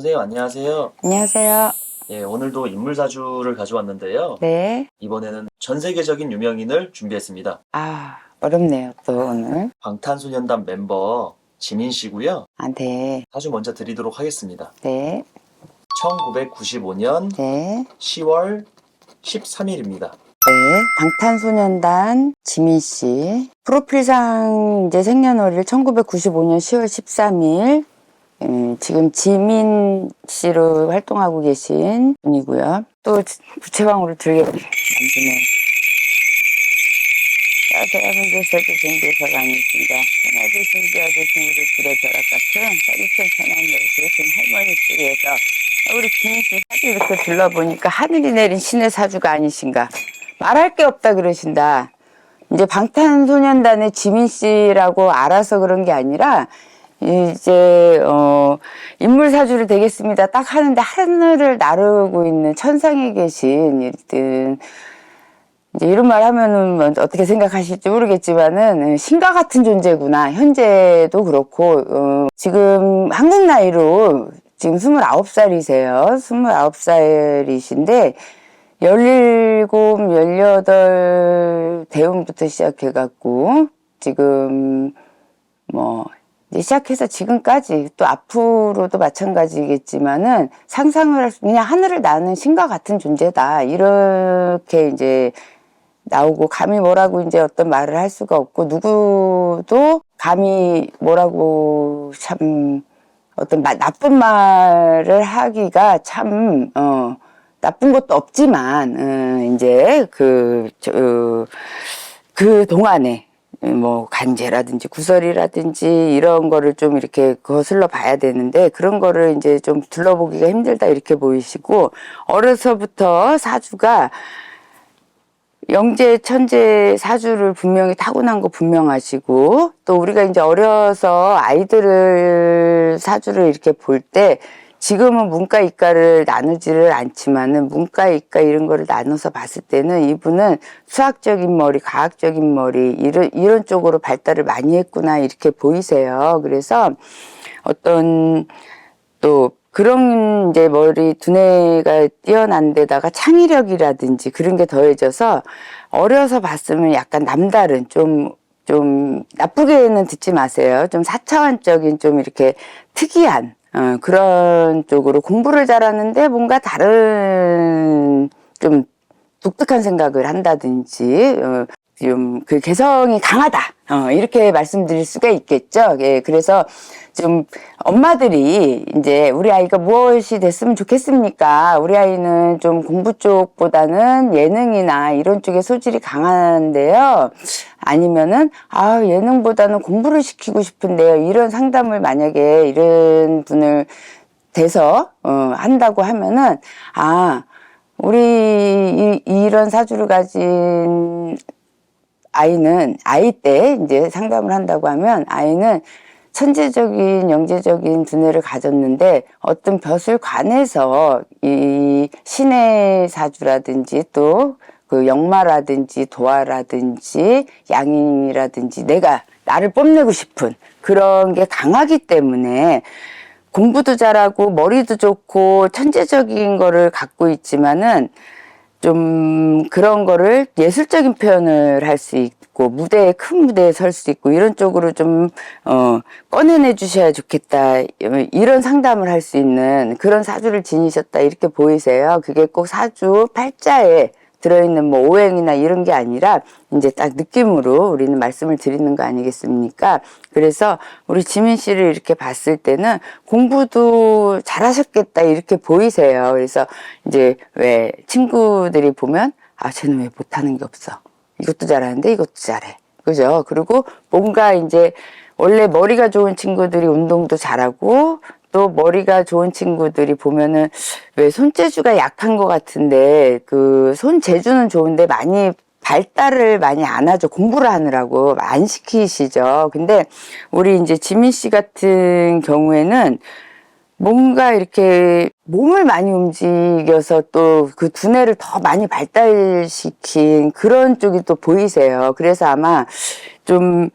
여보세요. 안녕하세요. 안녕하세요. 예, 오늘도 인물사주를 가져왔는데요. 네. 이번에는 전 세계적인 유명인을 준비했습니다. 어렵네요, 또 오늘. 방탄소년단 멤버 지민 씨고요. 네. 사주 먼저 드리도록 하겠습니다. 네. 1995년 네. 10월 13일입니다. 네. 방탄소년단 지민 씨. 프로필상 이제 생년월일 1995년 10월 13일. 지금 지민 씨로 활동하고 계신 분이고요. 또 부채방울을 들게 만드네. 따뜻한 데서도 쟁기서가 아니신가. 하나되신 비하되신 우리 길의 벼락 같은 따뜻한 천안의 대신 할머니 쪽에서 우리 지민 씨 사주 이렇게 둘러보니까 하늘이 내린 신의 사주가 아니신가. 말할 게 없다 그러신다. 이제 방탄소년단의 지민 씨라고 알아서 그런 게 아니라 이제 인물 사주를 되겠습니다 딱 하는데 하늘을 나르고 있는 천상에 계신 일단 이제 이런 말 하면은 어떻게 생각하실지 모르겠지만은 신과 같은 존재구나. 현재도 그렇고 지금 한국 나이로 지금 29살이세요 29살이신데 17, 18 대운부터 시작해갖고 지금 이제 시작해서 지금까지 또 앞으로도 마찬가지겠지만은 상상을 할 수, 그냥 하늘을 나는 신과 같은 존재다. 이렇게 이제 나오고 감히 뭐라고 이제 어떤 말을 할 수가 없고 누구도 감히 뭐라고 참 어떤 나쁜 말을 하기가 참, 나쁜 것도 없지만, 이제 그 동안에 간제라든지 구설이라든지 이런 거를 좀 이렇게 거슬러 봐야 되는데 그런 거를 이제 좀 둘러보기가 힘들다 이렇게 보이시고 어려서부터 사주가 영재 천재 사주를 분명히 타고난 거 분명하시고 또 우리가 이제 어려서 아이들을 사주를 이렇게 볼 때 지금은 문과 이과를 나누지를 않지만은 문과 이과 이런 거를 나눠서 봤을 때는 이분은 수학적인 머리, 과학적인 머리 이런 쪽으로 발달을 많이 했구나 이렇게 보이세요. 그래서 어떤 또 그런 이제 머리 두뇌가 뛰어난 데다가 창의력이라든지 그런 게 더해져서 어려서 봤으면 약간 남다른 좀 나쁘게는 듣지 마세요. 좀 사차원적인 좀 이렇게 특이한 그런 쪽으로 공부를 잘하는데 뭔가 다른 좀 독특한 생각을 한다든지 좀 그 개성이 강하다 이렇게 말씀드릴 수가 있겠죠. 예, 그래서 좀 엄마들이 이제 우리 아이가 무엇이 됐으면 좋겠습니까? 우리 아이는 좀 공부 쪽보다는 예능이나 이런 쪽에 소질이 강한데요. 아니면은 예능보다는 공부를 시키고 싶은데요. 이런 상담을 만약에 이런 분을 돼서 한다고 하면은 우리 이런 사주를 가진 아이는 아이 때 이제 상담을 한다고 하면 아이는 천재적인 영재적인 두뇌를 가졌는데 어떤 벼슬 관해서 이 신의 사주라든지 또 그 역마라든지 도화라든지 양인이라든지 나를 뽐내고 싶은 그런 게 강하기 때문에 공부도 잘하고 머리도 좋고 천재적인 거를 갖고 있지만은 좀 그런 거를 예술적인 표현을 할 수 있고 큰 무대에 설 수 있고 이런 쪽으로 좀 꺼내내 주셔야 좋겠다 이런 상담을 할 수 있는 그런 사주를 지니셨다 이렇게 보이세요. 그게 꼭 사주 팔자에 들어있는 오행이나 이런 게 아니라 이제 딱 느낌으로 우리는 말씀을 드리는 거 아니겠습니까? 그래서 우리 지민 씨를 이렇게 봤을 때는 공부도 잘하셨겠다 이렇게 보이세요. 그래서 이제 왜 친구들이 보면 쟤는 왜 못하는 게 없어. 이것도 잘하는데 이것도 잘해. 그죠? 그리고 뭔가 이제 원래 머리가 좋은 친구들이 운동도 잘하고 또 머리가 좋은 친구들이 보면은 왜 손재주가 약한 것 같은데 그 손재주는 좋은데 발달을 많이 안 하죠. 공부를 하느라고 안 시키시죠. 근데 우리 이제 지민 씨 같은 경우에는 뭔가 이렇게 몸을 많이 움직여서 또 그 두뇌를 더 많이 발달시킨 그런 쪽이 또 보이세요. 그래서 아마 좀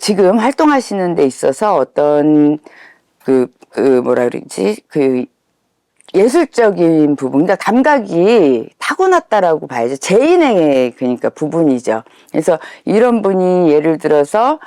지금 활동하시는 데 있어서 어떤 뭐라 그러지? 예술적인 부분, 그러니까 감각이 타고났다라고 봐야죠. 재인의 그러니까 부분이죠. 그래서 이런 분이 예를 들어서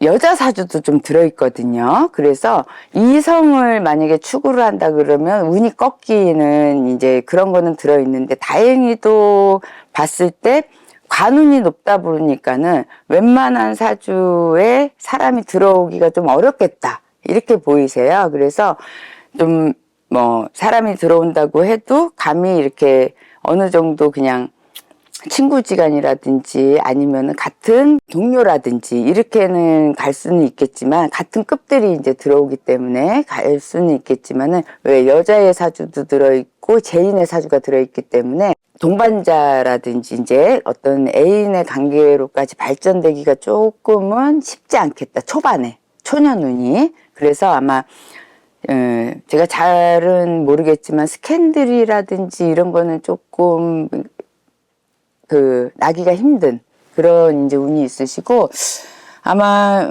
여자 사주도 좀 들어있거든요. 그래서 이성을 만약에 추구를 한다 그러면 운이 꺾이는 이제 그런 거는 들어있는데, 다행히도 봤을 때 관운이 높다 보니까는 웬만한 사주에 사람이 들어오기가 좀 어렵겠다, 이렇게 보이세요. 그래서 좀 사람이 들어온다고 해도 감히 이렇게 어느 정도 그냥 친구지간이라든지 아니면 같은 동료라든지 이렇게는 갈 수는 있겠지만, 같은 급들이 이제 들어오기 때문에 갈 수는 있겠지만은, 왜 여자의 사주도 들어있고 재인의 사주가 들어있기 때문에 동반자라든지 이제 어떤 애인의 관계로까지 발전되기가 조금은 쉽지 않겠다, 초반에 초년운이. 그래서 아마 제가 잘은 모르겠지만 스캔들이라든지 이런 거는 조금 나기가 힘든 그런 이제 운이 있으시고, 아마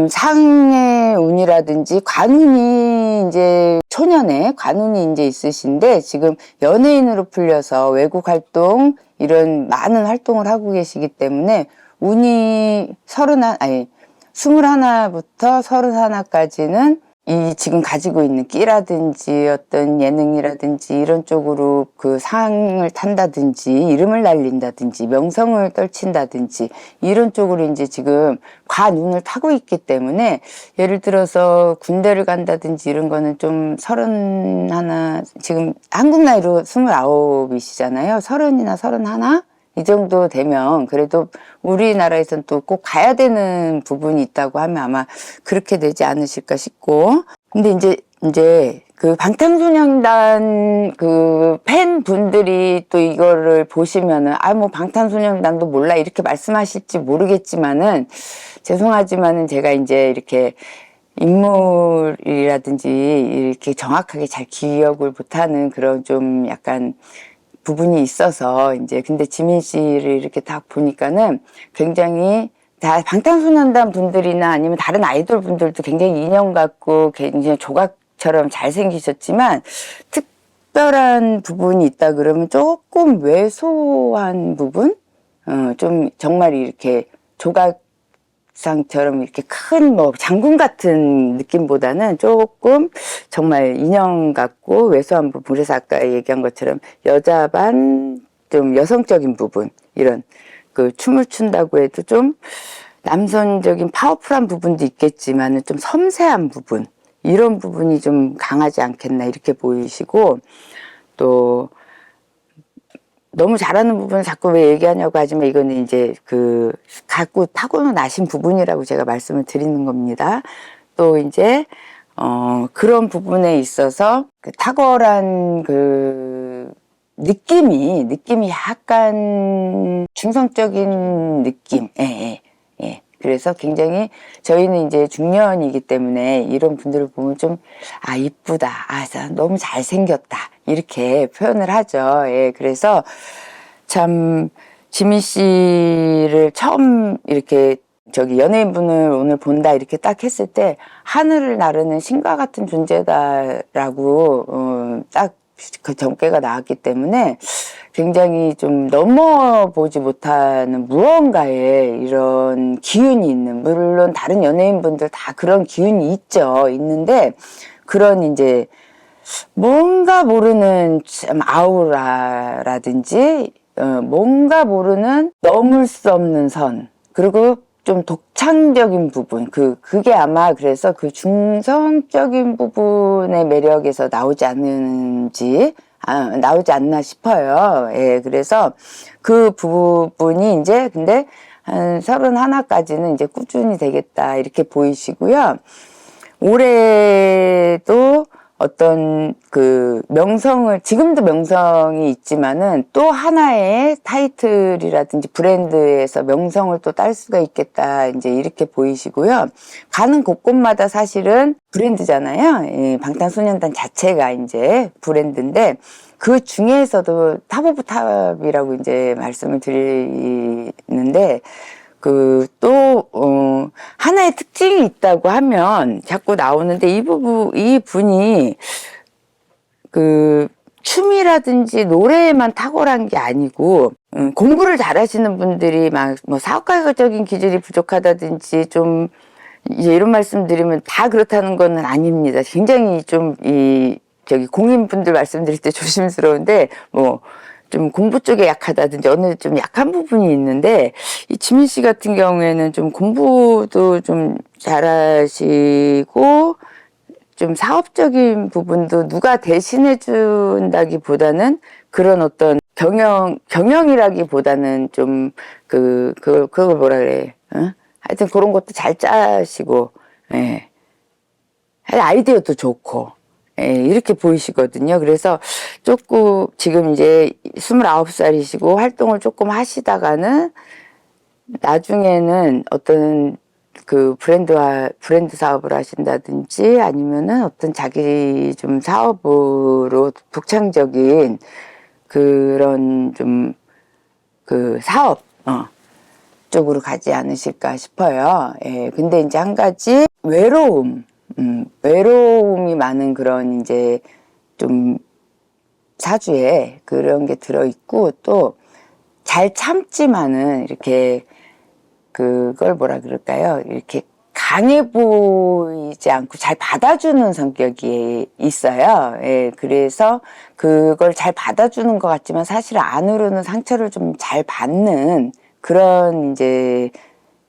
상의 운이라든지 관운이 이제 초년에 관운이 이제 있으신데, 지금 연예인으로 풀려서 외국 활동 이런 많은 활동을 하고 계시기 때문에 운이 21부터 31까지는 이 지금 가지고 있는 끼라든지 어떤 예능이라든지 이런 쪽으로 그 상을 탄다든지 이름을 날린다든지 명성을 떨친다든지 이런 쪽으로 이제 지금 관운을 타고 있기 때문에, 예를 들어서 군대를 간다든지 이런 거는 좀 31, 지금 한국 나이로 29이시잖아요. 30이나 31? 이 정도 되면 그래도 우리나라에서는 또 꼭 가야 되는 부분이 있다고 하면 아마 그렇게 되지 않으실까 싶고. 근데 이제 그 방탄소년단 그 팬분들이 또 이거를 보시면은 뭐 방탄소년단도 몰라 이렇게 말씀하실지 모르겠지만은, 죄송하지만은 제가 이제 이렇게 인물이라든지 이렇게 정확하게 잘 기억을 못하는 그런 좀 약간 부분이 있어서 이제, 근데 지민 씨를 이렇게 딱 보니까는 굉장히 다 방탄소년단 분들이나 아니면 다른 아이돌 분들도 굉장히 인형 같고 굉장히 조각처럼 잘생기셨지만, 특별한 부분이 있다 그러면 조금 왜소한 부분? 좀 정말 이렇게 조각상처럼 이렇게 큰 장군 같은 느낌보다는 조금 정말 인형 같고 왜소한 부분. 그래서 아까 얘기한 것처럼 여자 반 좀 여성적인 부분, 이런 춤을 춘다고 해도 좀 남성적인 파워풀한 부분도 있겠지만 좀 섬세한 부분, 이런 부분이 좀 강하지 않겠나 이렇게 보이시고, 또 너무 잘하는 부분을 자꾸 왜 얘기하냐고 하지만 이거는 이제 갖고 타고나신 부분이라고 제가 말씀을 드리는 겁니다. 또 이제 그런 부분에 있어서 탁월한 느낌이 약간 중성적인 느낌. 예. 그래서 굉장히 저희는 이제 중년이기 때문에 이런 분들을 보면 좀 이쁘다, 너무 잘생겼다 이렇게 표현을 하죠. 예. 그래서 참 지민 씨를 처음 이렇게 연예인분을 오늘 본다 이렇게 딱 했을 때 하늘을 나르는 신과 같은 존재다라고 딱 그 전개가 나왔기 때문에 굉장히 좀 넘어보지 못하는 무언가에 이런 기운이 있는, 물론 다른 연예인분들 다 그런 기운이 있는데 그런 이제 뭔가 모르는 참 아우라라든지 뭔가 모르는 넘을 수 없는 선, 그리고 좀 독창적인 부분, 그게 아마 그래서 그 중성적인 부분의 매력에서 나오지 않나 싶어요. 예, 그래서 그 부분이 이제 근데 한 31까지는 이제 꾸준히 되겠다 이렇게 보이시고요. 올해도 어떤 명성을, 지금도 명성이 있지만은 또 하나의 타이틀이라든지 브랜드에서 명성을 또 딸 수가 있겠다 이제 이렇게 보이시고요. 가는 곳곳마다 사실은 브랜드잖아요. 이 방탄소년단 자체가 이제 브랜드인데 그 중에서도 탑 오브 탑이라고 이제 말씀을 드리는데, 하나의 특징이 있다고 하면 자꾸 나오는데 이 분이 춤이라든지 노래에만 탁월한 게 아니고, 공부를 잘하시는 분들이 막 뭐 사업가적인 기질이 부족하다든지 좀 이제 이런 말씀 드리면 다 그렇다는 건 아닙니다. 굉장히 공인분들 말씀드릴 때 조심스러운데, 좀 공부 쪽에 약하다든지 어느 좀 약한 부분이 있는데, 이 지민 씨 같은 경우에는 좀 공부도 좀 잘하시고, 좀 사업적인 부분도 누가 대신해 준다기보다는 그런 어떤 경영이라기보다는 좀 그걸 뭐라 그래. 하여튼 그런 것도 잘 짜시고, 예. 아이디어도 좋고, 예, 이렇게 보이시거든요. 그래서 조금 지금 이제 29살이시고 활동을 조금 하시다가는 나중에는 어떤 브랜드 사업을 하신다든지 아니면은 어떤 자기 좀 사업으로 독창적인 그런 좀 사업, 쪽으로 가지 않으실까 싶어요. 예, 근데 이제 한 가지 외로움이 많은 그런 이제 좀 사주에 그런 게 들어있고 또 잘 참지만은 이렇게 그걸 뭐라 그럴까요? 이렇게 강해 보이지 않고 잘 받아주는 성격이 있어요. 예, 그래서 그걸 잘 받아주는 것 같지만 사실 안으로는 상처를 좀 잘 받는 그런 이제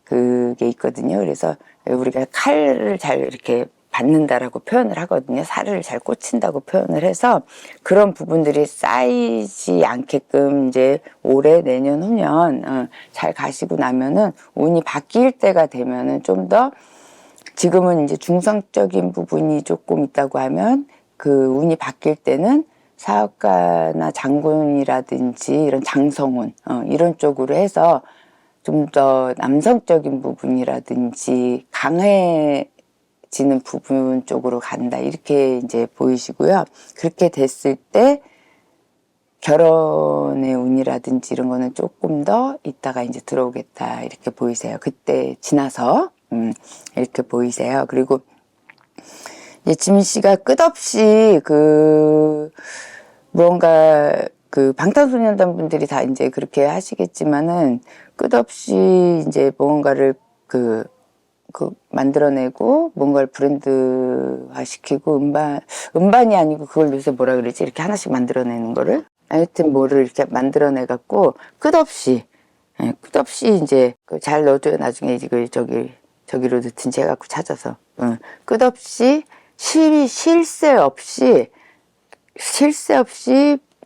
그게 있거든요. 그래서 우리가 칼을 잘 이렇게 받는다라고 표현을 하거든요. 살을 잘 꽂힌다고 표현을 해서 그런 부분들이 쌓이지 않게끔 이제 올해, 내년, 후년 잘 가시고 나면은 운이 바뀔 때가 되면은 좀 더 지금은 이제 중성적인 부분이 조금 있다고 하면 그 운이 바뀔 때는 사업가나 장군이라든지 이런 장성운 이런 쪽으로 해서 좀 더 남성적인 부분이라든지 강해지는 부분 쪽으로 간다 이렇게 이제 보이시고요. 그렇게 됐을 때 결혼의 운이라든지 이런 거는 조금 더 있다가 이제 들어오겠다 이렇게 보이세요. 그때 지나서 이렇게 보이세요. 그리고 이제 지민 씨가 끝없이 무언가 방탄소년단 분들이 다 이제 그렇게 하시겠지만은 끝없이 이제 무언가를 만들어내고 뭔가를 브랜드화 시키고 음반이 아니고 그걸 요새 뭐라 그러지? 이렇게 하나씩 만들어내는 거를 하여튼 뭐를 이렇게 만들어내 갖고 끝없이 이제 잘 넣어줘요. 나중에 이제 저기로 넣든지 해갖고 찾아서 끝없이 쉴 새 없이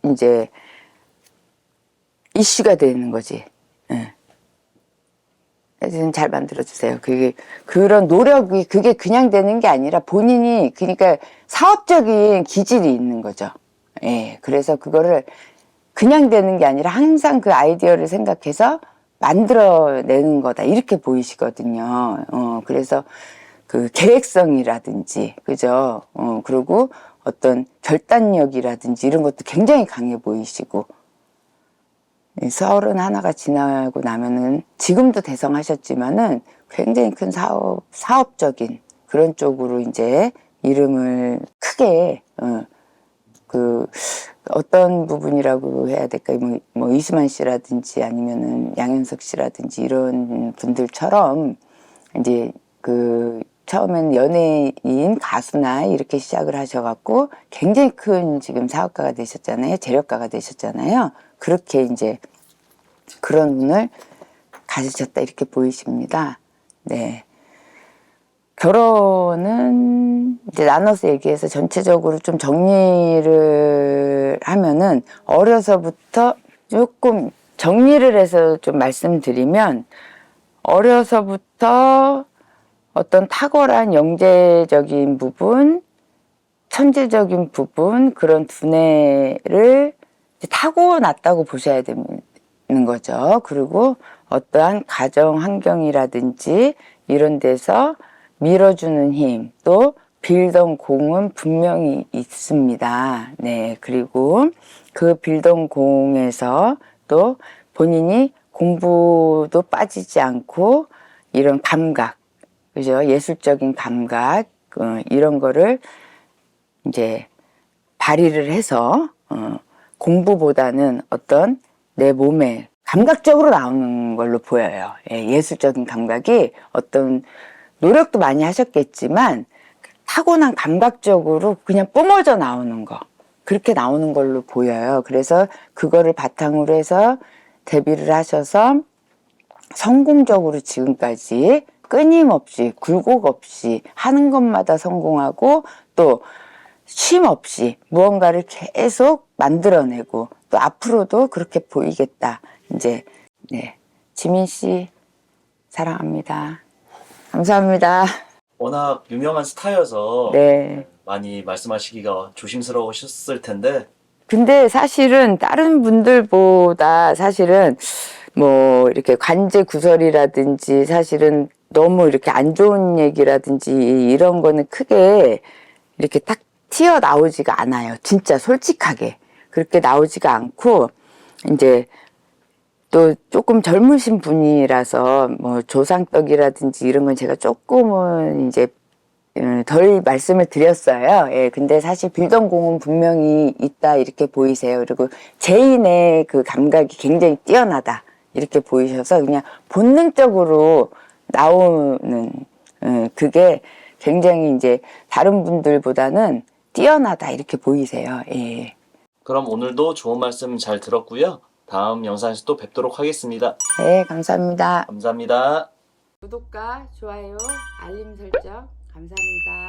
이제 이슈가 되는 거지. 그래서 잘 만들어주세요. 그런 노력이 그게 그냥 되는 게 아니라 본인이 그러니까 사업적인 기질이 있는 거죠. 예. 그래서 그거를 그냥 되는 게 아니라 항상 그 아이디어를 생각해서 만들어내는 거다. 이렇게 보이시거든요. 그래서 계획성이라든지, 그죠? 그리고 어떤 결단력이라든지 이런 것도 굉장히 강해 보이시고, 31가 지나고 나면은 지금도 대성하셨지만은 굉장히 큰 사업적인 그런 쪽으로 이제 이름을 크게, 어떤 부분이라고 해야 될까? 뭐 이수만 씨라든지 아니면은 양현석 씨라든지 이런 분들처럼 이제 처음엔 연예인, 가수나 이렇게 시작을 하셔갖고 굉장히 큰 지금 사업가가 되셨잖아요. 재력가가 되셨잖아요. 그렇게 이제 그런 운을 가지셨다 이렇게 보이십니다. 네. 결혼은 이제 나눠서 얘기해서 전체적으로 좀 정리를 하면은 어려서부터 조금 정리를 해서 좀 말씀드리면 어려서부터 어떤 탁월한 영재적인 부분, 천재적인 부분 그런 두뇌를 타고났다고 보셔야 되는 거죠. 그리고 어떠한 가정 환경이라든지 이런 데서 밀어주는 힘, 또 빌던 공은 분명히 있습니다. 네, 그리고 그 빌던 공에서 또 본인이 공부도 빠지지 않고 이런 감각, 그죠? 예술적인 감각, 이런 거를 이제 발휘를 해서 공부보다는 어떤 내 몸에 감각적으로 나오는 걸로 보여요. 예, 예술적인 감각이 어떤 노력도 많이 하셨겠지만 타고난 감각적으로 그냥 뿜어져 나오는 거, 그렇게 나오는 걸로 보여요. 그래서 그거를 바탕으로 해서 데뷔를 하셔서 성공적으로 지금까지 끊임없이 굴곡 없이 하는 것마다 성공하고 또 쉼 없이 무언가를 계속 만들어내고 또 앞으로도 그렇게 보이겠다. 이제 네, 지민 씨 사랑합니다. 감사합니다. 워낙 유명한 스타여서 네. 많이 말씀하시기가 조심스러우셨을 텐데 근데 사실은 다른 분들보다 사실은 뭐 이렇게 관제 구설이라든지 사실은 너무 이렇게 안 좋은 얘기라든지 이런 거는 크게 이렇게 딱 튀어나오지가 않아요. 진짜 솔직하게. 그렇게 나오지가 않고 이제 또 조금 젊으신 분이라서 뭐 조상떡이라든지 이런 건 제가 조금은 이제 덜 말씀을 드렸어요. 예, 근데 사실 빌던 공은 분명히 있다 이렇게 보이세요. 그리고 제인의 그 감각이 굉장히 뛰어나다 이렇게 보이셔서 그냥 본능적으로 나오는 그게 굉장히 이제 다른 분들보다는 뛰어나다 이렇게 보이세요. 예. 그럼 오늘도 좋은 말씀 잘 들었고요. 다음 영상에서 또 뵙도록 하겠습니다. 네, 감사합니다. 감사합니다. 구독과 좋아요, 알림 설정 감사합니다.